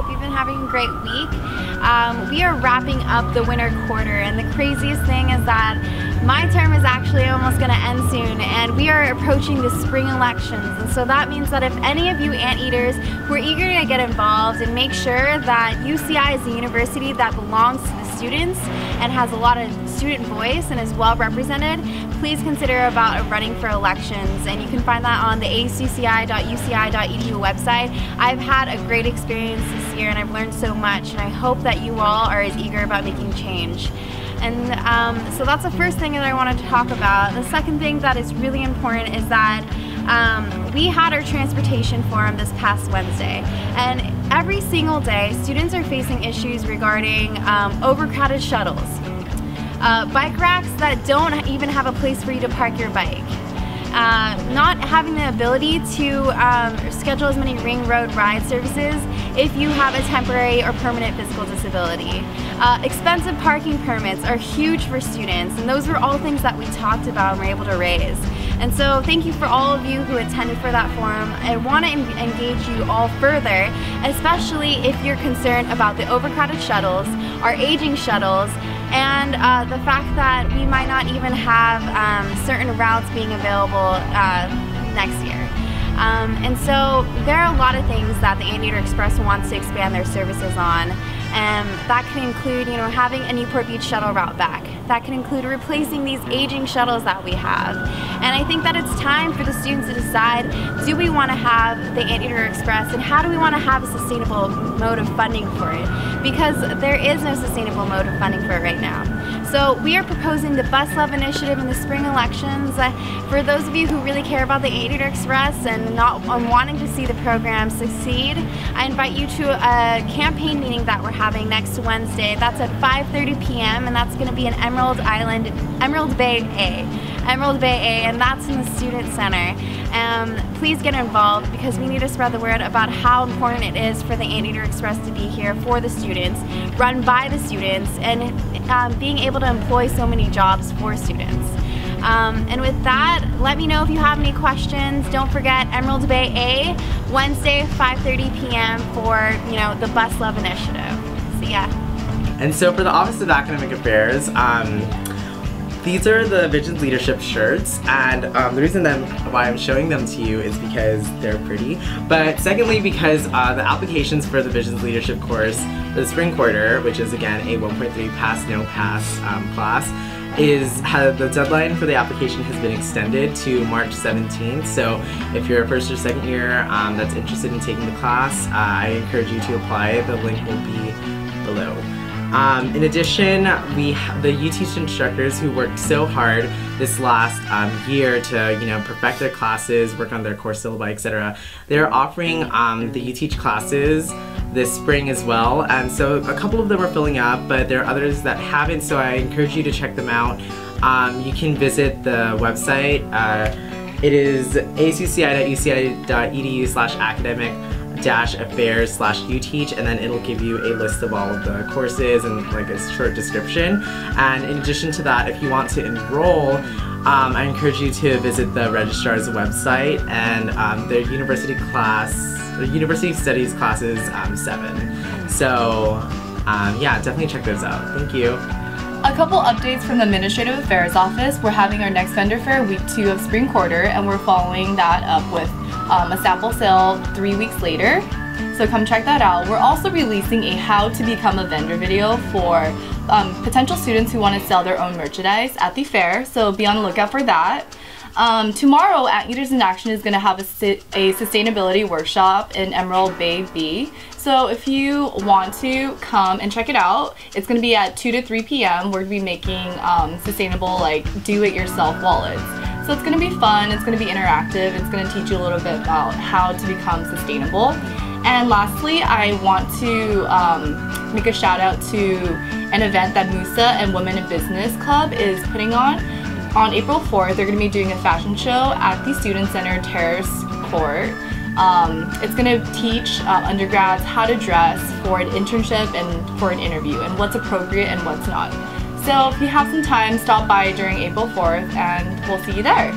hope you've been having a great week. We are wrapping up the winter quarter, and the craziest thing is that my term is actually almost going to end soon, and we are approaching the spring elections. And so that means that if any of you anteaters who are eager to get involved and make sure that UCI is a university that belongs to the students and has a lot of student voice and is well represented, please consider about running for elections, and you can find that on the ASUCI.uci.edu website. I've had a great experience this year and I've learned so much, and I hope that you all are as eager about making change. And so that's the first thing that I wanted to talk about. The second thing that is really important is that we had our transportation forum this past Wednesday, and every single day students are facing issues regarding overcrowded shuttles, bike racks that don't even have a place for you to park your bike, not having the ability to schedule as many ring road ride services if you have a temporary or permanent physical disability. Expensive parking permits are huge for students, and those were all things that we talked about and were able to raise. And so thank you for all of you who attended for that forum. I want to engage you all further, especially if you're concerned about the overcrowded shuttles, our aging shuttles, and the fact that we might not even have certain routes being available next year. And so there are a lot of things that the Anteater Express wants to expand their services on. That can include, having a Newport Beach shuttle route back. That can include replacing these aging shuttles that we have. And I think that it's time for the students to decide, do we want to have the Anteater Express, and how do we want to have a sustainable mode of funding for it? Because there is no sustainable mode of funding for it right now. So we are proposing the Bus Love Initiative in the spring elections. For those of you who really care about the Anteater Express and wanting to see the program succeed, I invite you to a campaign meeting that we're having next Wednesday. That's at 5:30 p.m. and that's going to be in Emerald Bay A, and that's in the Student Center. Please get involved, because we need to spread the word about how important it is for the Anteater Express to be here for the students, run by the students, and being able to employ so many jobs for students. And with that, let me know if you have any questions. Don't forget Emerald Bay A, Wednesday, 5:30 p.m. for the Bus Love Initiative. See ya. And so for the Office of Academic Affairs, these are the Visions Leadership shirts, and the reason why I'm showing them to you is because they're pretty, but secondly because the applications for the Visions Leadership course for the spring quarter, which is again a 1.3 pass no pass class, the deadline for the application has been extended to March 17th. So if you're a first or second year that's interested in taking the class, I encourage you to apply. The link will be below. In addition, the UTeach instructors who worked so hard this last year to perfect their classes, work on their course syllabi, etc. They're offering the UTeach classes this spring as well, and so a couple of them are filling up, but there are others that haven't, so I encourage you to check them out. You can visit the website. It is asuci.uci.edu/academic-affairs/uteach, and then it'll give you a list of all of the courses and like a short description. And in addition to that, if you want to enroll, I encourage you to visit the registrar's website and their University Studies classes 7. So yeah, definitely check those out. Thank you. A couple updates from the Administrative Affairs Office. We're having our next vendor fair week 2 of spring quarter, and we're following that up with a sample sale 3 weeks later. So come check that out. We're also releasing a how to become a vendor video for potential students who want to sell their own merchandise at the fair, so be on the lookout for that. Tomorrow, Anteaters in Action is going to have a sustainability workshop in Emerald Bay B. So if you want to come and check it out, it's going to be at 2 to 3 p.m. We're going to be making sustainable, do-it-yourself wallets. So it's going to be fun, it's going to be interactive, it's going to teach you a little bit about how to become sustainable. And lastly, I want to make a shout out to an event that Musa and Women in Business Club is putting on. On April 4th, they're going to be doing a fashion show at the Student Center Terrace Court. It's going to teach undergrads how to dress for an internship and for an interview, and what's appropriate and what's not. So if you have some time, stop by during April 4th and we'll see you there.